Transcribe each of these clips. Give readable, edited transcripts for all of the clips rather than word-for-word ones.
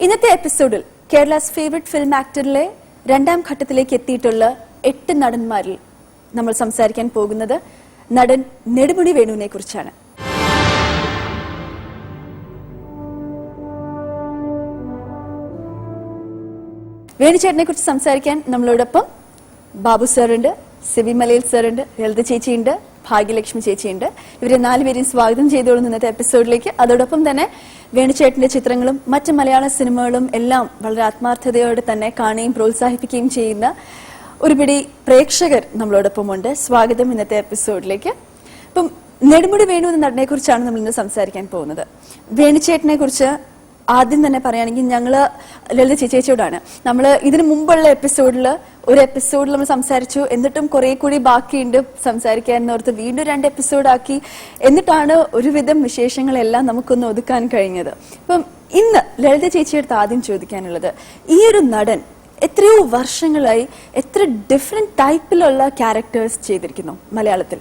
ഇന്നത്തെ എപ്പിസോഡിൽ Kerala's favourite film ആക്ടറിലെ രണ്ടാം ഘട്ടത്തിലേക്ക് എത്തിയിട്ടുള്ള 8 നടന്മാരിൽ നമ്മൾ സംസാരിക്കാൻ പോകുന്നത് നടൻ നെടുമുടി വേണുവിനെ കുറിച്ചാണ്. വേണുചേട്ടനെ കുറിച്ച് സംസാരിക്കാൻ നമ്മളോടൊപ്പം ബാബു സാറുണ്ട്, സിബി മലയിൽ സാറുണ്ട്, ലളിത ചേച്ചിയുണ്ട്, ഭാഗ്യലക്ഷ്മി ചേച്ചിയുണ്ട്. ഇവരെ 4 പേരെയും സ്വാഗതം ചെയ്തോളുന്നു ഇന്നത്തെ എപ്പിസോഡിലേക്ക്. അതോടൊപ്പം തന്നെ വേണുചേട്ടന്റെ ചിത്രങ്ങളും മറ്റ് മലയാള സിനിമകളും എല്ലാം വളരെ ആത്മാർത്ഥതയോടെ തന്നെ കാണുകയും പ്രോത്സാഹിപ്പിക്കുകയും ചെയ്യുന്ന ഒരുപിടി പ്രേക്ഷകർ നമ്മളോടൊപ്പം ഉണ്ട്. സ്വാഗതം ഇന്നത്തെ എപ്പിസോഡിലേക്ക്. ഇപ്പം നെടുമുടി വേണു എന്ന നടനെ കുറിച്ചാണ് നമ്മൾ ഇന്ന് സംസാരിക്കാൻ പോകുന്നത്. വേണുചേട്ടനെ കുറിച്ച് ആദ്യം തന്നെ പറയുകയാണെങ്കിൽ ഞങ്ങള് ലളിത ചേച്ചിയോടാണ്, നമ്മൾ ഇതിനു മുമ്പുള്ള എപ്പിസോഡിൽ നമ്മൾ സംസാരിച്ചു, എന്നിട്ടും കുറെ കൂടി ബാക്കിയുണ്ട് സംസാരിക്കാൻ ഓർത്ത് വീണ്ടും 2 എപ്പിസോഡാക്കി. എന്നിട്ടാണ് ഒരുവിധം വിശേഷങ്ങളെല്ലാം നമുക്കൊന്ന് ഒതുക്കാൻ കഴിഞ്ഞത്. അപ്പം ഇന്ന് ലളിത ചേച്ചിയെടുത്ത് ആദ്യം ചോദിക്കാനുള്ളത്, ഈ ഒരു നടൻ എത്രയോ വർഷങ്ങളായി എത്ര ഡിഫറെന്റ് ടൈപ്പിലുള്ള ക്യാരക്ടേഴ്സ് ചെയ്തിരിക്കുന്നു മലയാളത്തിൽ.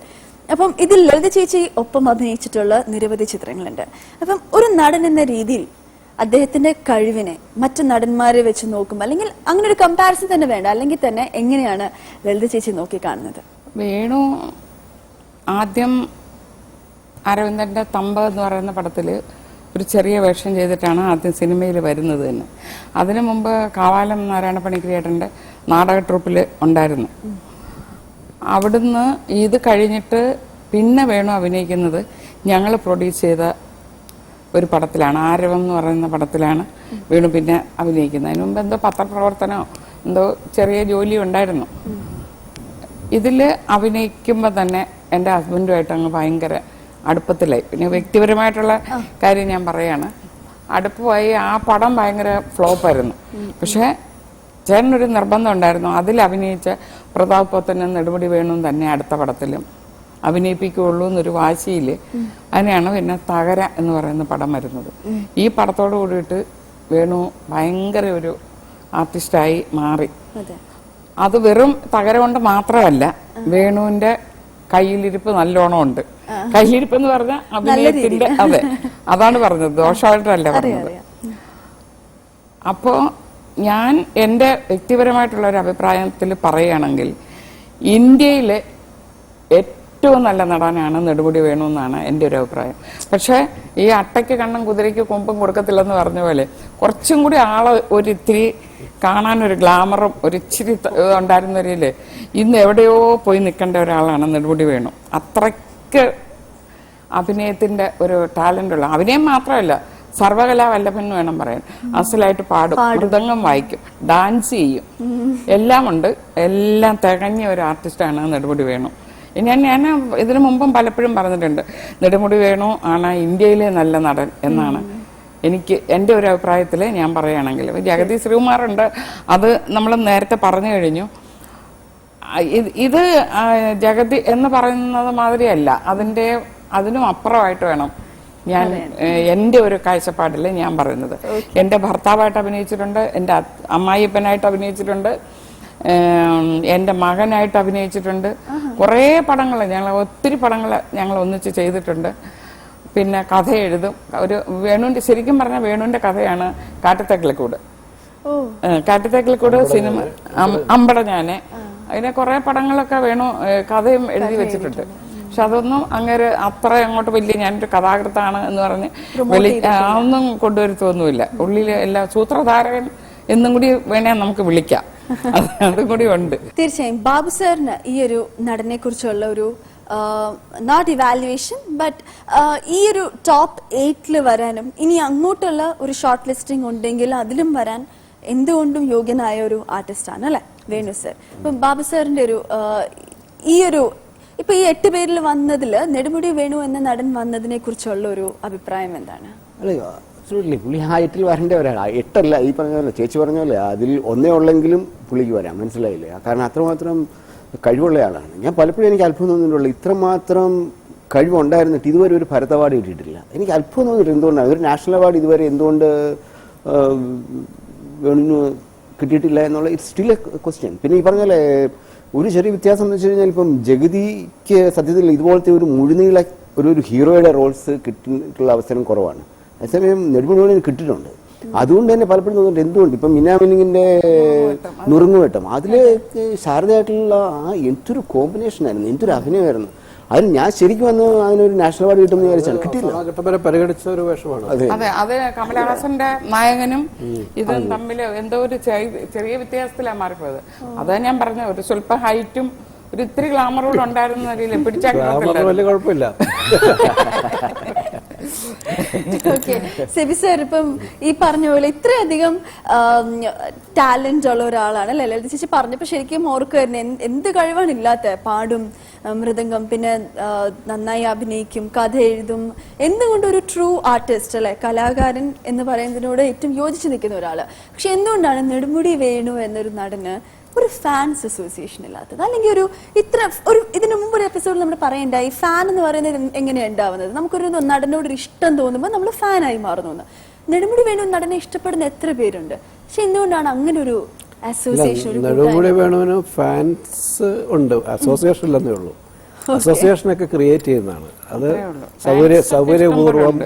അപ്പം ഇതിൽ ലളിത ചേച്ചി ഒപ്പം അഭിനയിച്ചിട്ടുള്ള നിരവധി ചിത്രങ്ങളുണ്ട്. അപ്പം ഒരു നടൻ എന്ന രീതിയിൽ അദ്ദേഹത്തിന്റെ കഴിവിനെ മറ്റു നടന്മാരെ വെച്ച് നോക്കും, അല്ലെങ്കിൽ അങ്ങനെ ഒരു കമ്പാരിസൺ തന്നെ വേണ്ട, അല്ലെങ്കിൽ തന്നെ എങ്ങനെയാണ് ലളിത ചേച്ചി നോക്കി കാണുന്നത്? വേണു ആദ്യം അരവിന്ദന്റെ തമ്പ എന്ന് പറയുന്ന പടത്തിൽ ഒരു ചെറിയ വേഷം ചെയ്തിട്ടാണ് ആദ്യം സിനിമയിൽ വരുന്നത് തന്നെ. അതിനു മുമ്പ് കാവാലം നാരായണ പണിക്കരേട്ടന്റെ നാടക ട്രൂപ്പിൽ ഉണ്ടായിരുന്നു. അവിടുന്ന് ഇത് കഴിഞ്ഞിട്ട് പിന്നെ വേണു അഭിനയിക്കുന്നത് ഞങ്ങൾ പ്രൊഡ്യൂസ് ചെയ്ത ഒരു പടത്തിലാണ്, ആരവം എന്ന് പറയുന്ന പടത്തിലാണ് വേണു പിന്നെ അഭിനയിക്കുന്നത്. അതിന് മുമ്പ് എന്തോ പത്രപ്രവർത്തനമോ എന്തോ ചെറിയ ജോലി ഉണ്ടായിരുന്നു. ഇതിൽ അഭിനയിക്കുമ്പോൾ തന്നെ എൻ്റെ ഹസ്ബൻഡുമായിട്ട് അങ്ങ് ഭയങ്കര അടുപ്പത്തിലായി. പിന്നെ വ്യക്തിപരമായിട്ടുള്ള കാര്യം ഞാൻ പറയാണ്, അടുപ്പമായി. ആ പടം ഭയങ്കര ഫ്ലോപ്പായിരുന്നു. പക്ഷേ ചേട്ടനൊരു നിർബന്ധം ഉണ്ടായിരുന്നു, അതിൽ അഭിനയിച്ച പ്രതാപ് പോത്തനും നെടുമുടി വേണുവും തന്നെ അടുത്ത പടത്തിലും അഭിനയിപ്പിക്കുകയുള്ളൂ എന്നൊരു വാശിയിൽ അതിനെയാണ് പിന്നെ തകര എന്ന് പറയുന്ന പടം വരുന്നത്. ഈ പടത്തോട് കൂടിയിട്ട് വേണു ഭയങ്കര ഒരു ആർട്ടിസ്റ്റായി മാറി. അത് വെറും തകര കൊണ്ട് മാത്രമല്ല, വേണുവിന്റെ കയ്യിലിരിപ്പ് നല്ലോണം ഉണ്ട്. കയ്യിലിരിപ്പ് എന്ന് പറഞ്ഞാൽ അഭിനയത്തിന്റെ, അതെ അതാണ് പറഞ്ഞത്, ദോഷമായിട്ടല്ല പറഞ്ഞത്. അപ്പോ ഞാൻ എൻ്റെ വ്യക്തിപരമായിട്ടുള്ള ഒരു അഭിപ്രായത്തിൽ പറയുകയാണെങ്കിൽ ഇന്ത്യയിലെ ഏറ്റവും നല്ല നടനാണ് നെടുമുടി വേണു എന്നാണ് എൻ്റെ ഒരു അഭിപ്രായം. പക്ഷേ ഈ അട്ടയ്ക്ക് കണ്ണും കുതിരയ്ക്ക് കൊമ്പും കൊടുക്കത്തില്ലെന്ന് പറഞ്ഞ പോലെ കുറച്ചും കൂടി ആള് ഒരിത്തിരി കാണാനൊരു ഗ്ലാമറും ഒരിച്ചിരി ഉണ്ടായിരുന്നവരില്ലേ, ഇന്ന് എവിടെയോ പോയി നിൽക്കേണ്ട ഒരാളാണ് നെടുമുടി വേണു. അത്രയ്ക്ക് അഭിനയത്തിന്റെ ഒരു ടാലൻ്റുള്ള, അഭിനയം മാത്രമല്ല സർവകലാ വല്ലഭൻ എന്ന് വേണം പറയാൻ. അസലായിട്ട് പാടും, മൃദംഗം വായിക്കും, ഡാൻസ് ചെയ്യും, എല്ലാം ഉണ്ട്. എല്ലാം തികഞ്ഞ ഒരു ആർട്ടിസ്റ്റാണ് നെടുമുടി വേണു. ഞാൻ ഇതിനു മുമ്പും പലപ്പോഴും പറഞ്ഞിട്ടുണ്ട്, നെടുമുടി വേണു ആണ് ഇന്ത്യയിലെ നല്ല നടൻ എന്നാണ് എനിക്ക് എൻ്റെ ഒരു അഭിപ്രായത്തിൽ ഞാൻ പറയുകയാണെങ്കിൽ. ജഗതി ശ്രീകുമാറുണ്ട്, അത് നമ്മൾ നേരത്തെ പറഞ്ഞു കഴിഞ്ഞു. ഇത് ജഗതി എന്ന് പറയുന്നത് മാതിരിയല്ല, അതിനും അപ്പുറമായിട്ട് വേണം ഞാൻ എൻ്റെ ഒരു കാഴ്ചപ്പാടിൽ ഞാൻ പറയുന്നത്. എൻ്റെ ഭർത്താവായിട്ട് അഭിനയിച്ചിട്ടുണ്ട്, എൻ്റെ അമ്മായിയപ്പനായിട്ട് അഭിനയിച്ചിട്ടുണ്ട്, എൻ്റെ മകനായിട്ട് അഭിനയിച്ചിട്ടുണ്ട്. കുറേ പടങ്ങൾ, ഒത്തിരി പടങ്ങൾ ഞങ്ങൾ ഒന്നിച്ച് ചെയ്തിട്ടുണ്ട്. പിന്നെ കഥ എഴുതും. ഒരു വേണുവിൻ്റെ, ശരിക്കും പറഞ്ഞാൽ വേണുവിൻ്റെ കഥയാണ് കാട്ടുതേക്കിലക്കൂട്. കാട്ടുതേക്കിലക്കൂട് സിനിമ, അമ്പട ഞാന്, അതിനെ കുറേ പടങ്ങളൊക്കെ വേണു കഥയും എഴുതി വെച്ചിട്ടുണ്ട്. പക്ഷെ അതൊന്നും അങ്ങനെ അത്ര അങ്ങോട്ട് വലിയ ഞാനൊരു കഥാകൃത്താണ് എന്ന് പറഞ്ഞ് അതൊന്നും കൊണ്ടുവരുത്തൊന്നുമില്ല. ഉള്ളിൽ എല്ലാ സൂത്രധാരകൻ എന്നും കൂടി വേണേ നമുക്ക് വിളിക്കാം, അതും കൂടി ഉണ്ട്. തീർച്ചയായും ബാബു സാറിന് ഈ ഒരു നടനെ കുറിച്ചുള്ള ഒരു നോട്ട് ഇവാലുവേഷൻ, ബട്ട് ഈ ഒരു ടോപ്പ് 8 വരാനും ഇനി അങ്ങോട്ടുള്ള ഒരു ഷോർട്ട് ലിസ്റ്റിംഗ് ഉണ്ടെങ്കിൽ അതിലും വരാൻ എന്തുകൊണ്ടും യോഗ്യനായ ഒരു ആർട്ടിസ്റ്റാണ് അല്ലെ വേണു സാർ. ഇപ്പം ബാബു സാറിന്റെ ഒരു ഈ ഒരു ഇപ്പൊ ഈ 8 പേരിൽ വന്നതില് നെടുമുടി വേണു എന്ന നടൻ വന്നതിനെ കുറിച്ചുള്ള ഒരു അഭിപ്രായം എന്താണ്? പുള്ളി ആ 8 വരേണ്ട ഒരാൾ, 8 അല്ല, ഈ പറഞ്ഞ പോലെ ചേച്ചി പറഞ്ഞ പോലെ അതിൽ ഒന്നേ ഉള്ളെങ്കിലും പുള്ളിക്ക് വരാം, മനസ്സിലായില്ലേ? കാരണം അത്രമാത്രം കഴിവുള്ള ആളാണ്. ഞാൻ പലപ്പോഴും എനിക്ക് അത്ഭുതം തോന്നിയിട്ടുള്ളൂ, ഇത്രമാത്രം കഴിവുണ്ടായിരുന്നിട്ട് ഇതുവരെ ഒരു ഭരത് അവാർഡ് കിട്ടിയിട്ടില്ല. എനിക്ക് അത്ഭുതം തോന്നിയിട്ട് എന്തുകൊണ്ടാണ് ഒരു നാഷണൽ അവാർഡ് ഇതുവരെ എന്തുകൊണ്ട് വേണുവിന് കിട്ടിയിട്ടില്ല എന്നുള്ള ഇറ്റ്സ് സ്റ്റിൽ എ ക്വസ്റ്റ്യൻ. പിന്നെ ഈ പറഞ്ഞ പോലെ ഒരു ചെറിയ വ്യത്യാസം എന്ന് വെച്ച് കഴിഞ്ഞാൽ, ഇപ്പം ജഗതിക്ക് സത്യത്തിൽ ഇതുപോലത്തെ ഒരു മുഴുനീള ഒരു ഹീറോയുടെ റോൾസ് കിട്ടിയിട്ടുള്ള അവസരം കുറവാണ്. അതേസമയം നെടുമുടി വേണുവിന് കിട്ടിയിട്ടുണ്ട്. അതുകൊണ്ട് തന്നെ പലപ്പോഴും തോന്നുന്നുണ്ട് എന്തുകൊണ്ട് ഇപ്പം മിന്നാമിനിങ്ങിന്റെ നുറുങ്ങുവെട്ടം അതില് ശാരദയായിട്ടുള്ള എന്തൊരു കോമ്പിനേഷൻ ആയിരുന്നു, എന്തൊരു അഭിനയമായിരുന്നു. അതിന് ഞാൻ ശരിക്കും വന്ന് അതിനൊരു നാഷണൽ അവാർഡ് കിട്ടുമെന്ന് വിചാരിച്ചാൽ കിട്ടിയില്ല. പരിഗണിച്ച ഒരു വേഷമാണ്. അതെ, അത് കമലഹാസന്റെ നായകനും ഇതും തമ്മിൽ എന്തോ ഒരു ചെറിയ വ്യത്യാസത്തിലാണ് മാറിപ്പോയത്. അതാ ഞാൻ പറഞ്ഞ ഒരു സ്വല്പം ഹൈറ്റും ഒരു ഇത്തിരി ഗ്ലാമറോട് ഉണ്ടായിരുന്ന നിലയിൽ പിടിച്ചാൽ വലിയ കുഴപ്പമില്ല. ഓക്കെ, സെബി സാർ ഇപ്പം ഈ പറഞ്ഞ പോലെ ഇത്രയധികം ടാലന്റ് ഉള്ള ഒരാളാണ് അല്ലെ. ലളിത ചേച്ചി പറഞ്ഞപ്പോ ശരിക്കും ഓർക്കുമായിരുന്നു എന്ത് കഴിവാണ് ഇല്ലാത്ത. പാടും, മൃദംഗം, പിന്നെ നന്നായി അഭിനയിക്കും, കഥ എഴുതും. എന്തുകൊണ്ട് ഒരു ട്രൂ ആർട്ടിസ്റ്റ് അല്ലെ, കലാകാരൻ എന്ന് പറയുന്നതിനോട് ഏറ്റവും യോജിച്ച് നിൽക്കുന്ന ഒരാള്. പക്ഷെ എന്തുകൊണ്ടാണ് നെടുമുടി വേണു എന്നൊരു നടന് ഒരു ഫാൻസ് അസോസിയേഷൻ ഇല്ലാത്തത്? അല്ലെങ്കിൽ ഒരു ഇതിനു മുമ്പ് ഒരു എപ്പിസോഡിൽ നമ്മൾ പറയണ്ടായി ഫാൻ എന്ന് പറയുന്നത് എങ്ങനെയാണ് ഉണ്ടാവുന്നത്. നമുക്കൊരു നടനോട് ഒരു ഇഷ്ടം തോന്നുമ്പോൾ നമ്മൾ ഫാനായി മാറുന്നു. നെടുമുടി വേണു നടനെ ഇഷ്ടപ്പെടുന്ന എത്ര പേരുണ്ട്? പക്ഷെ എന്തുകൊണ്ടാണ് അങ്ങനെ ഒരു അസോസിയേഷൻ? നെടുമുടി വേണുവിന് ഫാൻസ് ഉണ്ട്, അസോസിയേഷൻ ഇല്ലെന്നേ ഉള്ളൂ. അസോസിയേഷനൊക്കെ ക്രിയേറ്റ് ചെയ്യുന്നതാണ് അത്. സൗകര്യപൂർവ്വം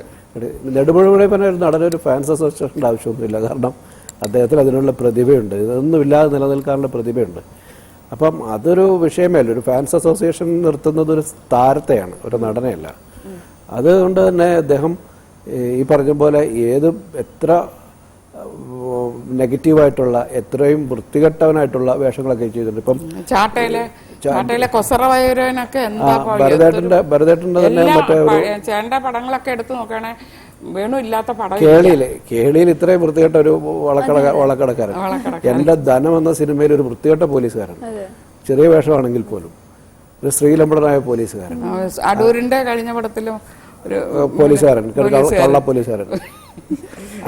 നെടുമുടി വേണു ഒരു നടനൊരു ഫാൻസ് അസോസിയേഷൻ്റെ ആവശ്യമൊന്നുമില്ല. കാരണം അദ്ദേഹത്തിന് അതിനുള്ള പ്രതിഭയുണ്ട്. ഇതൊന്നുമില്ലാതെ നിലനിൽക്കാനുള്ള പ്രതിഭയുണ്ട്. അപ്പം അതൊരു വിഷയമല്ല. ഒരു ഫാൻസ് അസോസിയേഷൻ നിർത്തുന്നത് ഒരു താരത്തെയാണ്, ഒരു നടനെയല്ല. അതുകൊണ്ട് തന്നെ അദ്ദേഹം ഈ പറഞ്ഞ പോലെ എത്ര നെഗറ്റീവായിട്ടുള്ള എത്രയും വൃത്തികെട്ടവനായിട്ടുള്ള വേഷങ്ങളൊക്കെ ചെയ്തിട്ടുണ്ട്. ഇപ്പം ഭരതേട്ടന്റെ തന്നെ മറ്റേ പടങ്ങളൊക്കെ എടുത്തു നോക്കുകയാണെ വേണു ഇല്ലാത്ത പടം. കേളിയിൽ ഇത്രയും വൃത്തികെട്ട ഒരു വളക്കടക്കാരൻ. എന്റെ ധനം എന്ന സിനിമയിൽ ഒരു വൃത്തികെട്ട പോലീസുകാരൻ, ചെറിയ വേഷമാണെങ്കിൽ പോലും ഒരു ശ്രീലംബടനായ പോലീസുകാരൻ. അടൂരിന്റെ കഴിഞ്ഞ പടത്തിലും ഒരു പോലീസുകാരൻ, കള്ള പോലീസുകാരൻ.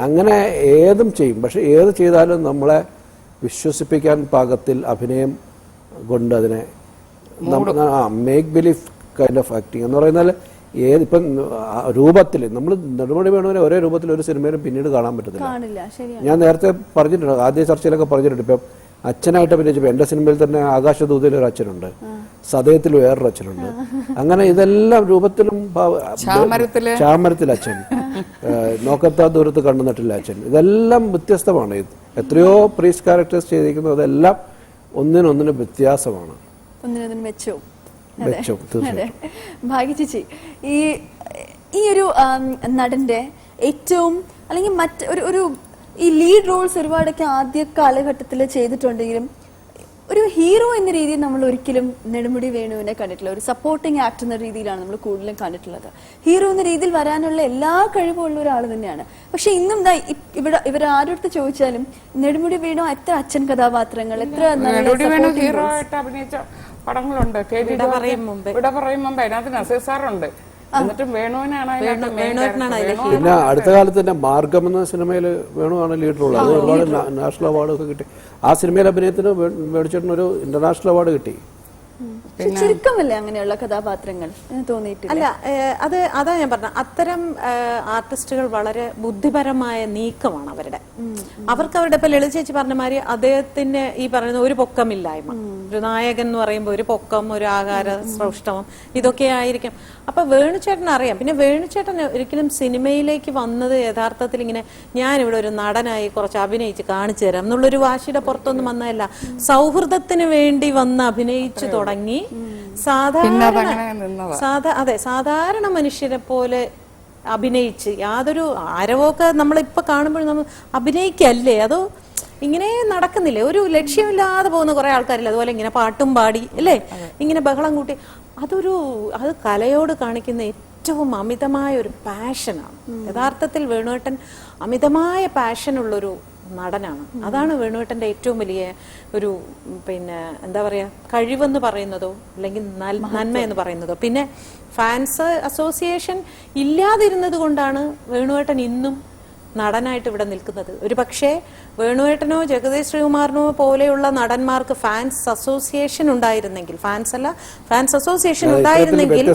അങ്ങനെ ഏതും ചെയ്യും. പക്ഷെ ഏത് ചെയ്താലും നമ്മളെ വിശ്വസിപ്പിക്കാൻ പാകത്തിൽ അഭിനയം കൊണ്ട് അതിനെ make belief kind of acting എന്ന് പറയുന്നാൽ ഇപ്പം രൂപത്തിൽ നമ്മൾ നെടുമുടി വേണുവിനെ ഒരേ രൂപത്തിൽ ഒരു സിനിമയിലും പിന്നീട് കാണാൻ പറ്റത്തില്ല. ഞാൻ നേരത്തെ പറഞ്ഞിട്ടുണ്ട്, ആദ്യ ചർച്ചയിലൊക്കെ പറഞ്ഞിട്ടുണ്ട്. ഇപ്പം അച്ഛനായിട്ട് അഭിനയിച്ചപ്പോൾ എന്റെ സിനിമയിൽ തന്നെ ആകാശദൂതിൽ ഒരു അച്ഛനുണ്ട്, സദയത്തിൽ വേറൊരു അച്ഛനുണ്ട്. അങ്ങനെ ഇതെല്ലാം രൂപത്തിലും ചാമരത്തിൽ അച്ഛൻ, നോക്കത്താ ദൂരത്ത് കണ്ണു നട്ടില്ല അച്ഛൻ, ഇതെല്ലാം വ്യത്യസ്തമാണ്. എത്രയോ പ്രീസ്റ്റ് ക്യാരക്ടേഴ്സ് ചെയ്തിരിക്കുന്നത് അതെല്ലാം ഒന്നിനൊന്നിന് വ്യത്യാസമാണ്. ഭാഗ്യ ചേച്ചി, ഈ ഒരു നടന്റെ ഏറ്റവും അല്ലെങ്കിൽ ഒരു ഈ ലീഡ് റോൾസ് ഒരുപാടൊക്കെ ആദ്യ കാലഘട്ടത്തിൽ ചെയ്തിട്ടുണ്ടെങ്കിലും ഒരു ഹീറോ എന്ന രീതിയിൽ നമ്മൾ ഒരിക്കലും നെടുമുടി വേണുവിനെ കണ്ടിട്ടില്ല. ഒരു സപ്പോർട്ടിംഗ് ആക്ടർ എന്ന രീതിയിലാണ് നമ്മൾ കൂടുതലും കണ്ടിട്ടുള്ളത്. ഹീറോ എന്ന രീതിയിൽ വരാനുള്ള എല്ലാ കഴിവുള്ള ഒരാൾ തന്നെയാണ്. പക്ഷെ ഇന്നും ഇവർ ആരോടുത്ത് ചോദിച്ചാലും നെടുമുടി വേണു എത്ര അച്ഛൻ കഥാപാത്രങ്ങൾ, എത്ര ഹീറോ ആയിട്ട് അഭിനയിച്ച പടങ്ങളുണ്ട്. ഇവിടെ പറയും മുമ്പ് അതിനകത്ത് നസീർ സാറുണ്ട്. എന്നിട്ടും വേണുവിനാണ്. പിന്നെ അടുത്ത കാലത്ത് തന്നെ മാർഗം എന്ന സിനിമയിൽ വേണുവാണ് ലീഡറുള്ളത്. അത് ഒരുപാട് നാഷണൽ അവാർഡ് ഒക്കെ കിട്ടി. ആ സിനിമയിൽ അഭിനയത്തിന് മേടിച്ചിട്ടൊരു ഇന്റർനാഷണൽ അവാർഡ് കിട്ടി. ചുരുക്കമല്ലേ അങ്ങനെയുള്ള കഥാപാത്രങ്ങൾ തോന്നിയിട്ടില്ല? അല്ല, അതാ ഞാൻ പറഞ്ഞ അത്തരം ആർട്ടിസ്റ്റുകൾ വളരെ ബുദ്ധിപരമായ നീക്കമാണ് അവരുടെ. അവരുടെ ഇപ്പൊ ലളിത ചേച്ചി പറഞ്ഞ മാതിരി അദ്ദേഹത്തിന് ഈ പറയുന്ന ഒരു പൊക്കമില്ലായ്മ, ഒരു നായകൻ എന്ന് പറയുമ്പോൾ ഒരു പൊക്കം, ഒരു ആകാര സൗഷ്ഠവം, ഇതൊക്കെ ആയിരിക്കും. അപ്പൊ വേണുചേട്ടൻ അറിയാം. പിന്നെ വേണുചേട്ടൻ ഒരിക്കലും സിനിമയിലേക്ക് വന്നത് യഥാർത്ഥത്തിൽ ഇങ്ങനെ ഞാനിവിടെ ഒരു നടനായി കുറച്ച് അഭിനയിച്ച് കാണിച്ചു തരാം എന്നുള്ളൊരു വാശിയുടെ പുറത്തൊന്നും വന്നതല്ല. സൗഹൃദത്തിന് വേണ്ടി വന്ന് അഭിനയിച്ചു തുടങ്ങി സാധാരണ മനുഷ്യരെ പോലെ അഭിനയിച്ച് യാതൊരു ആരവൊക്കെ നമ്മളിപ്പോ കാണുമ്പോൾ നമ്മൾ അഭിനയിക്കല്ലേ, അതോ ഇങ്ങനെ നടക്കുന്നില്ലേ, ഒരു ലക്ഷ്യമില്ലാതെ പോകുന്ന കുറെ ആൾക്കാരില്ല. അതുപോലെ ഇങ്ങനെ പാട്ടും പാടി അല്ലേ, ഇങ്ങനെ ബഹളം കൂട്ടി, അത് കലയോട് കാണിക്കുന്ന ഏറ്റവും അമിതമായ ഒരു പാഷനാണ്. യഥാർത്ഥത്തിൽ വേണുവേട്ടൻ അമിതമായ പാഷനുള്ളൊരു നടനാണ്. അതാണ് വേണുവേട്ടന്റെ ഏറ്റവും വലിയ ഒരു എന്താ പറയാ കഴിവെന്ന് പറയുന്നതോ അല്ലെങ്കിൽ നന്മ എന്ന് പറയുന്നതോ. പിന്നെ ഫാൻസ് അസോസിയേഷൻ ഇല്ലാതിരുന്നത് കൊണ്ടാണ് വേണുവേട്ടൻ ഇന്നും നടനായിട്ട് ഇവിടെ നിൽക്കുന്നത്. ഒരു പക്ഷേ വേണുവേട്ടനോ ജഗദീഷ് ശ്രീകുമാറിനോ പോലെയുള്ള നടന്മാർക്ക് ഫാൻസ് അസോസിയേഷൻ ഉണ്ടായിരുന്നെങ്കിൽ, ഫാൻസ് അസോസിയേഷൻ ഉണ്ടായിരുന്നെങ്കിൽ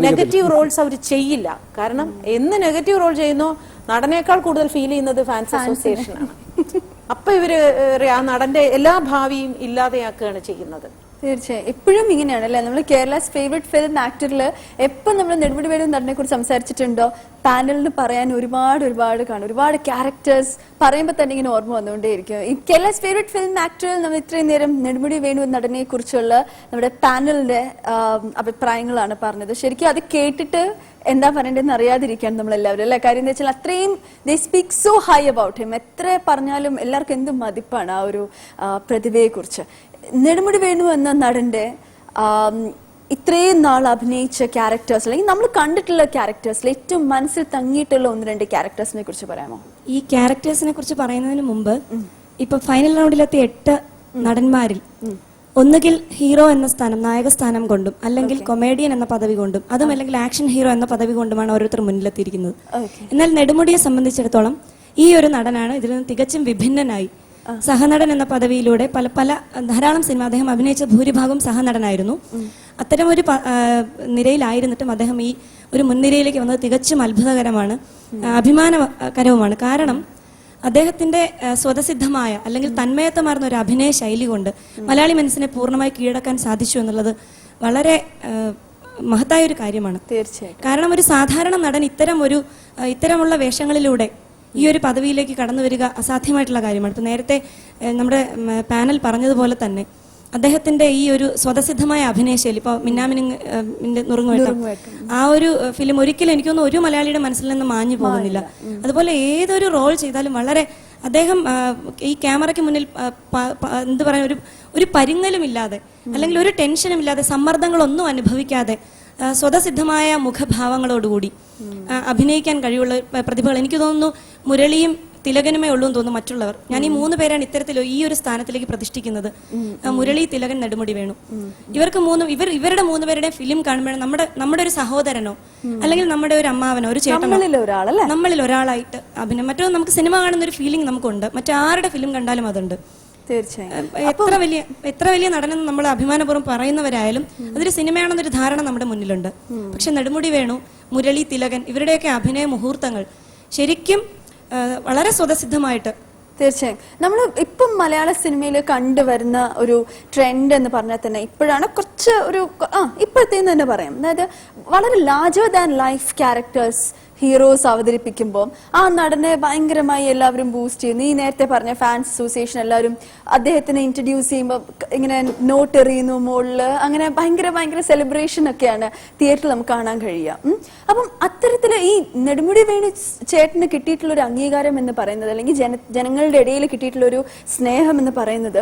നെഗറ്റീവ് റോൾസ് അവർ ചെയ്യില്ല. കാരണം എന്ന് നെഗറ്റീവ് റോൾ ചെയ്യുന്നോ നടനേക്കാൾ കൂടുതൽ ഫീൽ ചെയ്യുന്നത് ഫാൻസ് അസോസിയേഷനാണ്. അപ്പൊ ഇവര് ആ നടന്റെ എല്ലാ ഭാവിയും ഇല്ലാതെയാക്കുകയാണ് ചെയ്യുന്നത്. തീർച്ചയായും എപ്പോഴും ഇങ്ങനെയാണ് അല്ലെ. നമ്മൾ കേരളാസ് ഫേവറേറ്റ് ഫിലിം ആക്ടറിൽ എപ്പോൾ നമ്മൾ നെടുമുടി വേണു നടനെ കുറിച്ച് സംസാരിച്ചിട്ടുണ്ടോ പാനലിന് പറയാൻ ഒരുപാട് കാണും. ഒരുപാട് ക്യാരക്ടേഴ്സ് പറയുമ്പോൾ തന്നെ ഇങ്ങനെ ഓർമ്മ വന്നുകൊണ്ടേയിരിക്കും. ഈ കേരളാസ് ഫേവറേറ്റ് ഫിലിം ആക്ടറിൽ നമ്മൾ ഇത്രയും നേരം നെടുമുടി വേണു നടനെ കുറിച്ചുള്ള നമ്മുടെ പാനലിന്റെ അഭിപ്രായങ്ങളാണ് പറഞ്ഞത്. ശരിക്കും അത് കേട്ടിട്ട് എന്താ പറയേണ്ടതെന്ന് അറിയാതിരിക്കാൻ നമ്മളെല്ലാവരും അല്ലെ. കാര്യം എന്താ വെച്ചാൽ അത്രയും they speak so high about him. എത്ര പറഞ്ഞാലും എല്ലാവർക്കും എന്ത് മതിപ്പാണ് ആ ഒരു പ്രതിഭയെ കുറിച്ച്. നെടുമുടി വേണു എന്ന നടന്റെ ഇത്രയും നാൾ അഭിനയിച്ച ക്യാരക്ടേഴ്സ് അല്ലെങ്കിൽ നമ്മൾ കണ്ടിട്ടുള്ള ക്യാരക്ടേഴ്സിൽ ഏറ്റവും മനസ്സിൽ തങ്ങിയിട്ടുള്ള 1-2 ക്യാരക്ടേഴ്സിനെ കുറിച്ച് പറയാമോ? ഈ ക്യാരക്ടേഴ്സിനെ കുറിച്ച് പറയുന്നതിന് മുമ്പ് ഇപ്പൊ ഫൈനൽ റൗണ്ടിലെത്തിയ 8 നടന്മാരിൽ ഒന്നുകിൽ ഹീറോ എന്ന സ്ഥാനം, നായക സ്ഥാനം കൊണ്ടും അല്ലെങ്കിൽ കൊമേഡിയൻ എന്ന പദവി കൊണ്ടും അതും അല്ലെങ്കിൽ ആക്ഷൻ ഹീറോ എന്ന പദവി കൊണ്ടുമാണ് ഓരോരുത്തർ മുന്നിലെത്തിയിരിക്കുന്നത്. എന്നാൽ നെടുമുടിയെ സംബന്ധിച്ചിടത്തോളം ഈ ഒരു നടനാണ് ഇതിൽ നിന്ന് തികച്ചും വിഭിന്നനായി സഹനടൻ എന്ന പദവിയിലൂടെ പല ധാരാളം സിനിമ അദ്ദേഹം അഭിനയിച്ച ഭൂരിഭാഗം സഹനടനായിരുന്നു. അത്തരം ഒരു നിരയിലായിരുന്നിട്ടും അദ്ദേഹം ഈ ഒരു മുൻനിരയിലേക്ക് വന്നത് തികച്ചും അത്ഭുതകരമാണ്, അഭിമാനകരവുമാണ്. കാരണം അദ്ദേഹത്തിന്റെ സ്വതസിദ്ധമായ അല്ലെങ്കിൽ തന്മയത്വമാർന്ന ഒരു അഭിനയ ശൈലി കൊണ്ട് മലയാളി മനസ്സിനെ പൂർണ്ണമായി കീഴടക്കാൻ സാധിച്ചു എന്നുള്ളത് വളരെ മഹത്തായ ഒരു കാര്യമാണ്. തീർച്ചയായും. കാരണം ഒരു സാധാരണ നടൻ ഇത്തരമുള്ള വേഷങ്ങളിലൂടെ ഈ ഒരു പദവിയിലേക്ക് കടന്നു വരിക അസാധ്യമായിട്ടുള്ള കാര്യമാണ്. ഇപ്പൊ നേരത്തെ നമ്മുടെ പാനൽ പറഞ്ഞതുപോലെ തന്നെ അദ്ദേഹത്തിന്റെ ഈ ഒരു സ്വതസിദ്ധമായ അഭിനയശൈലി, ഇപ്പൊ മിന്നാമിനിന്റെ നുറുങ്ങുവേട്ടം, ആ ഒരു ഫിലിം ഒരിക്കലും എനിക്കൊന്നും ഒരു മലയാളിയുടെ മനസ്സിൽ നിന്ന് മാഞ്ഞു പോകുന്നില്ല. അതുപോലെ ഏതൊരു റോൾ ചെയ്താലും വളരെ അദ്ദേഹം ഈ ക്യാമറയ്ക്ക് മുന്നിൽ എന്ത് പറയാ ഒരു പരിങ്ങലും ഇല്ലാതെ അല്ലെങ്കിൽ ഒരു ടെൻഷനും ഇല്ലാതെ സമ്മർദ്ദങ്ങളൊന്നും അനുഭവിക്കാതെ സ്വതസിദ്ധമായ മുഖഭാവങ്ങളോടുകൂടി അഭിനയിക്കാൻ കഴിവുള്ള പ്രതിഭകൾ എനിക്ക് തോന്നുന്നു മുരളിയും തിലകനുമേ ഉള്ളൂ എന്ന് തോന്നുന്നു. മറ്റുള്ളവർ ഞാൻ ഈ 3 പേരാണ് ഇത്തരത്തിൽ ഈ ഒരു സ്ഥാനത്തിലേക്ക് പ്രതിഷ്ഠിക്കുന്നത്. മുരളി, തിലകൻ, നെടുമുടി വേണു. ഇവരുടെ 3 പേരുടെ ഫിലിം കാണുമ്പോഴാണ് നമ്മുടെ ഒരു സഹോദരനോ അല്ലെങ്കിൽ നമ്മുടെ ഒരു അമ്മാവനോ ഒരു ചേട്ടനോ നമ്മളിൽ ഒരാളായിട്ട് അഭിനയം. മറ്റോ നമുക്ക് സിനിമ കാണുന്ന ഒരു ഫീലിംഗ് നമുക്കുണ്ട്, മറ്റാരുടെ ഫിലിം കണ്ടാലും അതുണ്ട്. തീർച്ചയായും. എത്ര വലിയ നടനെന്ന് നമ്മൾ അഭിമാനപൂർവ്വം പറയുന്നവരായാലും അതൊരു സിനിമയാണെന്നൊരു ധാരണ നമ്മുടെ മുന്നിലുണ്ട്. പക്ഷെ നെടുമുടി വേണു, മുരളി, തിലകൻ ഇവരുടെയൊക്കെ അഭിനയ മുഹൂർത്തങ്ങൾ ശരിക്കും വളരെ സ്വതസിദ്ധമായിട്ട്. തീർച്ചയായും. നമ്മൾ ഇപ്പം മലയാള സിനിമയിൽ കണ്ടുവരുന്ന ഒരു ട്രെൻഡ് എന്ന് പറഞ്ഞാൽ തന്നെ ഇപ്പോഴാണ് കുറച്ച് ഇപ്പോഴത്തേന്ന് തന്നെ പറയാം. അതായത് വളരെ larger than life characters heroes അവതരിപ്പിക്കുമ്പോൾ ആ നടനെ ഭയങ്കരമായി എല്ലാവരും ബൂസ്റ്റ് ചെയ്യുന്നു. ഈ നേരത്തെ പറഞ്ഞ ഫാൻസ് അസോസിയേഷൻ എല്ലാവരും അദ്ദേഹത്തിനെ ഇൻട്രൊഡ്യൂസ് ചെയ്യുമ്പോൾ ഇങ്ങനെ നോട്ട് എറിയുന്നു മുകളില്, അങ്ങനെ ഭയങ്കര സെലിബ്രേഷൻ ഒക്കെയാണ് തിയേറ്ററിൽ നമുക്ക് കാണാൻ കഴിയുക. അപ്പം അത്തരത്തില് ഈ നെടുമുടി വേണു ചേട്ടന് കിട്ടിയിട്ടുള്ള ഒരു അംഗീകാരം എന്ന് പറയുന്നത് അല്ലെങ്കിൽ ജനങ്ങളുടെ ഇടയിൽ കിട്ടിയിട്ടുള്ള ഒരു സ്നേഹം എന്ന് പറയുന്നത്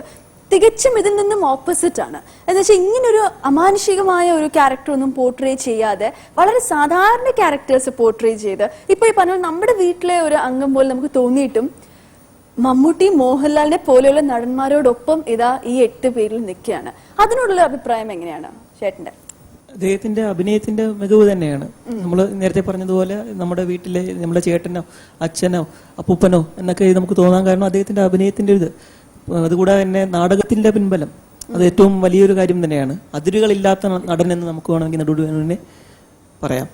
തികച്ചും ഇതിൽ നിന്നും ഓപ്പോസിറ്റ് ആണ്. എന്ന് വെച്ചാൽ ഇങ്ങനൊരു അമാനുഷികമായ ഒരു ക്യാരക്ടർ ഒന്നും പോർട്രേ ചെയ്യാതെ വളരെ സാധാരണ ക്യാരക്ടേഴ്സ് പോർട്രേ ചെയ്ത് ഇപ്പൊ ഈ പറഞ്ഞ നമ്മുടെ വീട്ടിലെ ഒരു അംഗം പോലെ നമുക്ക് തോന്നിയിട്ടും മമ്മൂട്ടി, മോഹൻലാലിനെ പോലെയുള്ള നടന്മാരോടൊപ്പം ഇതാ ഈ 8 പേരിൽ നിൽക്കുകയാണ്. അതിനോടുള്ള അഭിപ്രായം എങ്ങനെയാണ് ചേട്ടന്റെ? അദ്ദേഹത്തിന്റെ അഭിനയത്തിന്റെ മികവ് തന്നെയാണ്. നമ്മൾ നേരത്തെ പറഞ്ഞതുപോലെ നമ്മുടെ വീട്ടിലെ നമ്മുടെ ചേട്ടനോ അച്ഛനോ അപ്പൂപ്പനോ എന്നൊക്കെ നമുക്ക് തോന്നാൻ കാരണം അദ്ദേഹത്തിന്റെ അഭിനയത്തിന്റെ ഇത്. അതുകൂടാതെ തന്നെ നാടകത്തിന്റെ പിൻബലം അത് ഏറ്റവും വലിയൊരു കാര്യം തന്നെയാണ്. അതിരുകളില്ലാത്ത നടൻ എന്ന് നമുക്ക് വേണമെങ്കിൽ നെടുമുടി വേണുവിനെ പറയാം.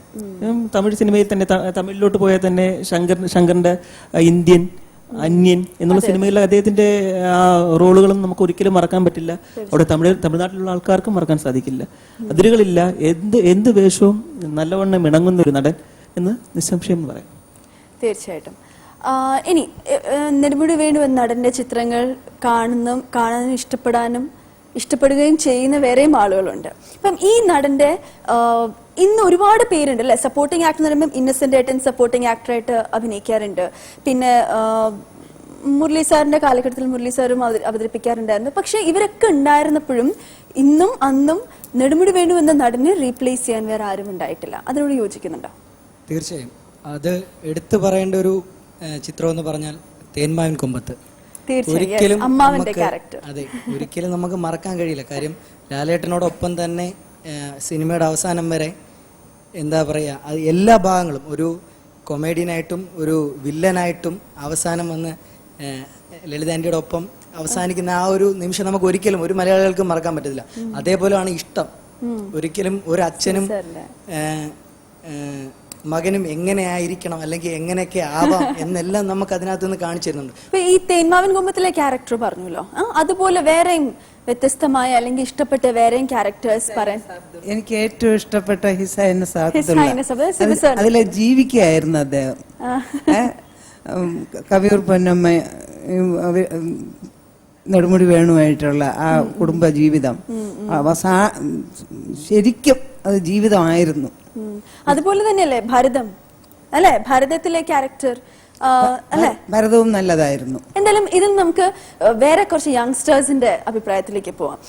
തമിഴ് സിനിമയിൽ തന്നെ തമിഴിലോട്ട് പോയാൽ തന്നെ ശങ്കറിന്റെ ഇന്ത്യൻ, അന്യൻ എന്നുള്ള സിനിമയിൽ അദ്ദേഹത്തിന്റെ ആ റോളുകളും നമുക്ക് ഒരിക്കലും മറക്കാൻ പറ്റില്ല. അവിടെ തമിഴ്നാട്ടിലുള്ള ആൾക്കാർക്കും മറക്കാൻ സാധിക്കില്ല. അതിരുകളില്ല, എന്ത് വേഷവും നല്ലവണ്ണം ഇണങ്ങുന്ന ഒരു നടൻ എന്ന് നിസ്സംശയം പറയാം. തീർച്ചയായിട്ടും. ഇനി നെടുമുടി വേണു എന്ന നടന്റെ ചിത്രങ്ങൾ കാണാനും ഇഷ്ടപ്പെടുകയും ചെയ്യുന്ന വേറെയും ആളുകളുണ്ട്. അപ്പം ഈ നടന്റെ ഇന്ന് ഒരുപാട് പേരുണ്ട് അല്ലെ. സപ്പോർട്ടിംഗ് ആക്ടർ എന്ന് പറയുമ്പോൾ ഇന്നസെന്റ് ഏട്ടൻ സപ്പോർട്ടിംഗ് ആക്ടറായിട്ട് അഭിനയിക്കാറുണ്ട്. പിന്നെ മുരളി സാറിന്റെ കാലഘട്ടത്തിൽ മുരളി സാറും അവതരിപ്പിക്കാറുണ്ടായിരുന്നു. പക്ഷെ ഇവരൊക്കെ ഉണ്ടായിരുന്നപ്പോഴും ഇന്നും അന്നും നെടുമുടി വേണു എന്ന നടനെ റീപ്ലേസ് ചെയ്യാൻ വേറെ ആരും ഉണ്ടായിട്ടില്ല. അതിനോട് യോജിക്കുന്നുണ്ടോ? തീർച്ചയായും. അത് എടുത്തു പറയേണ്ട ഒരു ചിത്രം എന്ന് പറഞ്ഞാൽ തേന്മാവിൻ കൊമ്പത്ത്. ഒരിക്കലും നമുക്ക് മറക്കാൻ കഴിയില്ല. കാര്യം ലാലേട്ടനോടൊപ്പം തന്നെ സിനിമയുടെ അവസാനം വരെ എന്താ പറയുക, അത് എല്ലാ ഭാഗങ്ങളും ഒരു കൊമേഡിയനായിട്ടും ഒരു വില്ലനായിട്ടും അവസാനം വന്ന് ലളിതാൻ്റിയുടെ ഒപ്പം അവസാനിക്കുന്ന ആ ഒരു നിമിഷം നമുക്ക് ഒരിക്കലും ഒരു മലയാളികൾക്കും മറക്കാൻ പറ്റത്തില്ല. അതേപോലെയാണ് ഇഷ്ടം. ഒരിക്കലും ഒരു അച്ഛനും മകനും എങ്ങനെയായിരിക്കണം അല്ലെങ്കിൽ എങ്ങനെയൊക്കെ ആവാം എന്നെല്ലാം നമുക്ക് അതിനകത്ത് നിന്ന് കാണിച്ചു തരുന്നുണ്ട്. ഇപ്പൊ ഈ തേന്മാവിൻ കുമ്പത്തിലെ ക്യാരക്ടർ പറഞ്ഞല്ലോ, അതുപോലെ വേറെയും വ്യത്യസ്തമായ അല്ലെങ്കിൽ ഇഷ്ടപ്പെട്ട വേറെയും ക്യാരക്ടേഴ്സ് പറയാൻ? എനിക്ക് ഏറ്റവും ഇഷ്ടപ്പെട്ട ഹിസ് ഹൈനസ് അബ്ദുള്ള. അതിലെ ജീവിക്കുകയായിരുന്നു അദ്ദേഹം. കവിയൂർ പൊന്നമ്മ നെടുമുടി വേണുമായിട്ടുള്ള ആ കുടുംബ ജീവിതം ശരിക്കും അത് ജീവിതമായിരുന്നു. അതുപോലെ തന്നെയല്ലേ ഭരതം, അല്ലെ? ഭരതത്തിലെ ക്യാരക്ടർ അല്ലെ? ഭരതവും നല്ലതായിരുന്നു. എന്തായാലും ഇതിൽ നമുക്ക് വേറെ കുറച്ച് യങ്സ്റ്റേഴ്സിന്റെ അഭിപ്രായത്തിലേക്ക് പോവാം.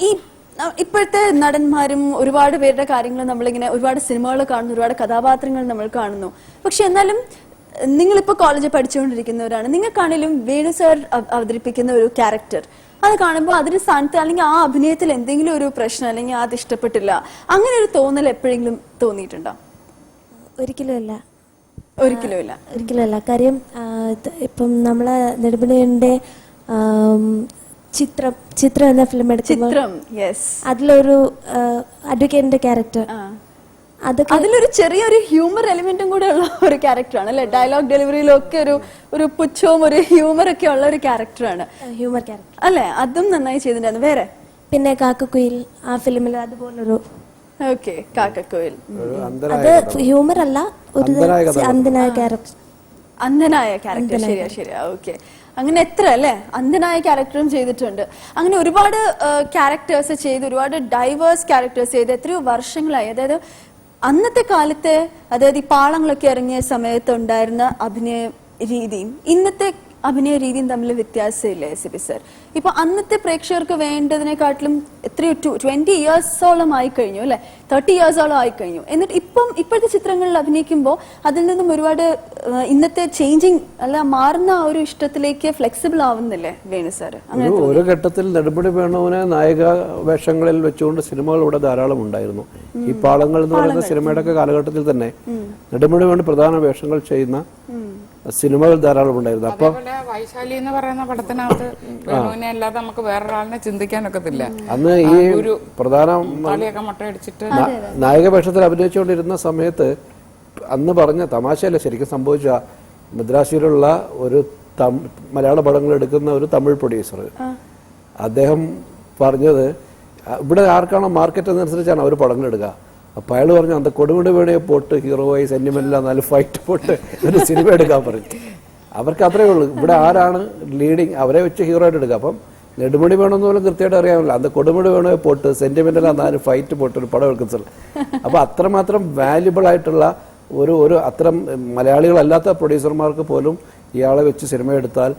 ഈ ഇപ്പോഴത്തെ നടന്മാരും ഒരുപാട് പേരുടെ കാര്യങ്ങൾ നമ്മളിങ്ങനെ ഒരുപാട് സിനിമകൾ കാണുന്നു, ഒരുപാട് കഥാപാത്രങ്ങൾ നമ്മൾ കാണുന്നു. പക്ഷെ എന്നാലും നിങ്ങളിപ്പോ കോളേജിൽ പഠിച്ചുകൊണ്ടിരിക്കുന്നവരാണ്, നിങ്ങൾക്കാണെങ്കിലും വേണു സാർ അവതരിപ്പിക്കുന്ന ഒരു ക്യാരക്ടർ അത് കാണുമ്പോൾ അതിന് സ്ഥാനത്ത് അല്ലെങ്കിൽ ആ അഭിനയത്തിൽ എന്തെങ്കിലും ഒരു പ്രശ്നം അല്ലെങ്കിൽ അത് ഇഷ്ടപ്പെട്ടില്ല, അങ്ങനെ ഒരു തോന്നൽ എപ്പോഴെങ്കിലും തോന്നിയിട്ടുണ്ടോ? ഒരിക്കലുമില്ല. ഒരിക്കലുമില്ല. കാര്യം ഇപ്പം നമ്മളെ നെടുമുടിയുടെ ചിത്രം എന്ന ഫിലിം എടുക്കുമ്പോൾ അതിലൊരു അഡ്വക്കേറ്റിന്റെ ക്യാരക്ടർ, അതിലൊരു ചെറിയൊരു ഹ്യൂമർ എലിമെന്റും കൂടെ ഉള്ള ഒരു ക്യാരക്ടറാണ് അല്ലെ? ഡയലോഗ് ഡെലിവറിയിലൊക്കെ ഒരു പുച്ഛവും ഒരു ഹ്യൂമർ ഒക്കെ ഉള്ള ഒരു ക്യാരക്ടറാണ്, ഹ്യൂമർ ക്യാരക്ടർ അല്ലെ? അതും നന്നായി ചെയ്തിട്ടുണ്ടായിരുന്നു. വേറെ പിന്നെ കാക്കക്കുയിൽ ആ ഫിലിമിൽ അതുപോലൊരു കാക്കക്കുയിൽ, അത് ഹ്യൂമർ അല്ല, ഒരു അന്ധനായ ക്യാരക്ടർ. ശരിയാ. ഓക്കെ, അങ്ങനെ എത്ര അല്ലെ അന്ധനായ ക്യാരക്ടറും ചെയ്തിട്ടുണ്ട്. അങ്ങനെ ഒരുപാട് ക്യാരക്ടേഴ്സ് ചെയ്ത്, ഒരുപാട് ഡൈവേഴ്സ് ക്യാരക്ടേഴ്സ് ചെയ്ത് എത്രയോ വർഷങ്ങളായി. അതായത് അന്നത്തെ കാലത്തെ, അതായത് ഈ പാളങ്ങളൊക്കെ ഇറങ്ങിയ സമയത്ത് ഉണ്ടായിരുന്ന അഭിനയ രീതിയും ഇന്നത്തെ അഭിനയ രീതിയും തമ്മിൽ വ്യത്യാസമില്ലേ സിബി സർ? ഇപ്പൊ അന്നത്തെ പ്രേക്ഷകർക്ക് വേണ്ടതിനെക്കാട്ടിലും എത്രയോ 20 ഇയേഴ്സോളം ആയി കഴിഞ്ഞു അല്ലെ? 30 ഇയേഴ്സോളം ആയി കഴിഞ്ഞു. എന്നിട്ട് ഇപ്പോഴത്തെ ചിത്രങ്ങളിൽ അഭിനയിക്കുമ്പോൾ അതിൽ നിന്നും ഒരുപാട് ഇന്നത്തെ ചേഞ്ചിങ് അല്ല മാറുന്ന ഒരു ഇഷ്ടത്തിലേക്ക് ഫ്ലെക്സിബിൾ ആവുന്നില്ലേ വേണു സാർ? ഒരു ഘട്ടത്തിൽ നെടുമുടി വേണുവിനെ നായിക വേഷങ്ങളിൽ വെച്ചുകൊണ്ട് സിനിമകൾ ഇവിടെ ധാരാളം ഉണ്ടായിരുന്നു. ഈ പാളങ്ങൾ എന്ന് പറയുന്ന സിനിമയുടെ ഒക്കെ കാലഘട്ടത്തിൽ തന്നെ നെടുമുടി വേണു പ്രധാന വേഷങ്ങൾ ചെയ്യുന്ന സിനിമകൾ ധാരാളം ഉണ്ടായിരുന്നു. അപ്പൊ വൈശാലി എന്ന് പറയുന്ന പടത്തിനകത്ത് വേണുവിനെ അല്ലാതെ നമുക്ക് വേറൊരാളിനെ ചിന്തിക്കാനൊക്കത്തില്ല. അന്ന് ഈ പ്രധാന മുട്ടയടിച്ചിട്ട് നായിക വേഷത്തിൽ അഭിനയിച്ചുകൊണ്ടിരുന്ന സമയത്ത് അന്ന് പറഞ്ഞ തമാശയല്ല, ശരിക്കും സംഭവിച്ച മദ്രാസിയിലുള്ള ഒരു മലയാള പടങ്ങൾ എടുക്കുന്ന ഒരു തമിഴ് പ്രൊഡ്യൂസർ, അദ്ദേഹം പറഞ്ഞത് ഇവിടെ ആർക്കാണോ മാർക്കറ്റ് എന്നനുസരിച്ചാണ് അവർ പടങ്ങൾ എടുക്കുക. അപ്പൊ അയാൾ പറഞ്ഞു അന്ത കൊടുമുടി വേണയെ പോട്ട് ഹീറോയായി സെന്റിമെന്റില്ല, നല്ല ഫൈറ്റ് പോട്ട് ഒരു സിനിമ എടുക്കാൻ പറഞ്ഞു. അവർക്ക് അത്രേ ഉള്ളൂ, ഇവിടെ ആരാണ് ലീഡിങ് അവരെ വെച്ച് ഹീറോ ആയിട്ട് എടുക്കുക. അപ്പം നെടുമുടി വേണമെന്ന് പോലും കൃത്യമായിട്ട് അറിയാമല്ലോ, അന്ത കൊടുമുടി വേണയെ പോട്ട് സെന്റിമെന്റില്ല, നാല് ഫൈറ്റ് പോട്ട് ഒരു പടം എടുക്കുന്നത്. അപ്പൊ അത്രമാത്രം വാല്യുബിൾ ആയിട്ടുള്ള ഒരു അത്തരം മലയാളികളല്ലാത്ത പ്രൊഡ്യൂസർമാർക്ക് പോലും ഇയാളെ വെച്ച് സിനിമ എടുത്താൽ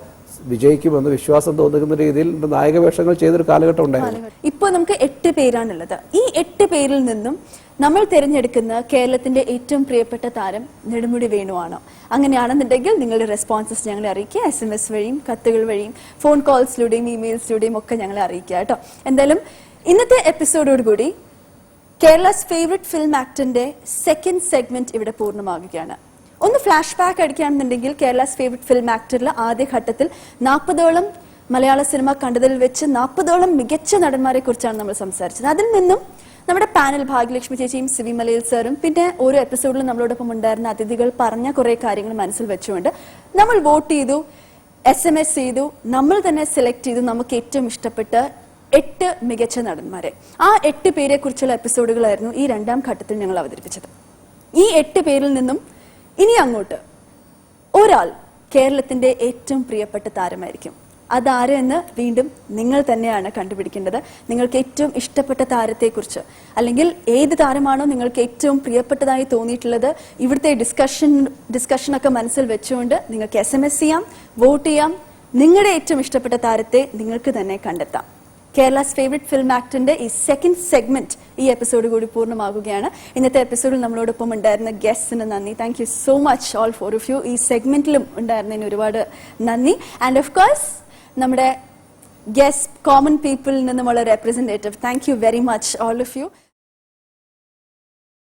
വിജയിക്കുമെന്ന് വിശ്വാസം തോന്നുന്ന രീതിയിൽ നായക വേഷങ്ങൾ ചെയ്തൊരു കാലഘട്ടം ഉണ്ടായിരുന്നു. ഇപ്പൊ നമുക്ക് 8 പേരാണുള്ളത്. ഈ 8 പേരിൽ നിന്നും നമ്മൾ തിരഞ്ഞെടുക്കുന്ന കേരളത്തിന്റെ ഏറ്റവും പ്രിയപ്പെട്ട താരം നെടുമുടി വേണുവാണോ? അങ്ങനെയാണെന്നുണ്ടെങ്കിൽ നിങ്ങളുടെ റെസ്പോൺസസ് ഞങ്ങളെ അറിയിക്കുക. SMS വഴിയും കത്തുകൾ വഴിയും ഫോൺ കോൾസിലൂടെയും ഇമെയിൽസിലൂടെയും ഒക്കെ ഞങ്ങളെ അറിയിക്കുക കേട്ടോ. എന്തായാലും ഇന്നത്തെ എപ്പിസോഡോടുകൂടി കേരളാസ് ഫേവറേറ്റ് ഫിലിം ആക്ടറിന്റെ സെക്കൻഡ് സെഗ്മെന്റ് ഇവിടെ പൂർണ്ണമാകുകയാണ്. ഒന്ന് ഫ്ലാഷ് ബാക്ക് അടിക്കുകയാണെന്നുണ്ടെങ്കിൽ കേരളാസ് ഫേവറേറ്റ് ഫിലിം ആക്ടറിൽ ആദ്യ ഘട്ടത്തിൽ 40ഓളം മലയാള സിനിമ കണ്ടതിൽ വെച്ച് 40ഓളം മികച്ച നടന്മാരെ കുറിച്ചാണ് നമ്മൾ സംസാരിച്ചത്. അതിൽ നിന്നും നമ്മുടെ പാനൽ ഭാഗ്യലക്ഷ്മി ചേച്ചിയും സിവി മലയിൽ സാറും പിന്നെ ഓരോ എപ്പിസോഡിലും നമ്മളോടൊപ്പം ഉണ്ടായിരുന്ന അതിഥികൾ പറഞ്ഞ കുറെ കാര്യങ്ങൾ മനസ്സിൽ വെച്ചുകൊണ്ട് നമ്മൾ വോട്ട് ചെയ്തു, SMS ചെയ്തു, നമ്മൾ തന്നെ സെലക്ട് ചെയ്തു നമുക്ക് ഏറ്റവും ഇഷ്ടപ്പെട്ട 8 മികച്ച നടന്മാരെ. ആ 8 പേരെ കുറിച്ചുള്ള എപ്പിസോഡുകളായിരുന്നു ഈ രണ്ടാം ഘട്ടത്തിൽ ഞങ്ങൾ അവതരിപ്പിച്ചത്. ഈ 8 പേരിൽ നിന്നും ഇനി അങ്ങോട്ട് ഒരാൾ കേരളത്തിന്റെ ഏറ്റവും പ്രിയപ്പെട്ട താരമായിരിക്കും. അതാര് എന്ന് വീണ്ടും നിങ്ങൾ തന്നെയാണ് കണ്ടുപിടിക്കേണ്ടത്. നിങ്ങൾക്ക് ഏറ്റവും ഇഷ്ടപ്പെട്ട താരത്തെക്കുറിച്ച് അല്ലെങ്കിൽ ഏത് താരമാണോ നിങ്ങൾക്ക് ഏറ്റവും പ്രിയപ്പെട്ടതായി തോന്നിയിട്ടുള്ളത്, ഇവിടുത്തെ ഡിസ്കഷനൊക്കെ മനസ്സിൽ വെച്ചുകൊണ്ട് നിങ്ങൾക്ക് SMS ചെയ്യാം, വോട്ട് ചെയ്യാം. നിങ്ങളുടെ ഏറ്റവും ഇഷ്ടപ്പെട്ട താരത്തെ നിങ്ങൾക്ക് തന്നെ കണ്ടെത്താം. കേരളാസ് ഫേവറേറ്റ് ഫിലിം ആക്ടറിന്റെ ഈ സെക്കൻഡ് സെഗ്മെന്റ് ഈ എപ്പിസോഡ് കൂടി പൂർണ്ണമാകുകയാണ്. ഇന്നത്തെ എപ്പിസോഡിൽ നമ്മളോടൊപ്പം ഉണ്ടായിരുന്ന ഗസ്റ്റിന് നന്ദി. Thank you so much all four of you. ഈ സെഗ്മെന്റിലും ഉണ്ടായിരുന്നതിന് ഒരുപാട് നന്ദി. ആൻഡ് ഓഫ് കോഴ്സ് നമ്മുടെ ഗസ്റ്റ് കോമൺ പീപ്പിളിൽ നിന്നുമുള്ള representative, thank you very much all of U.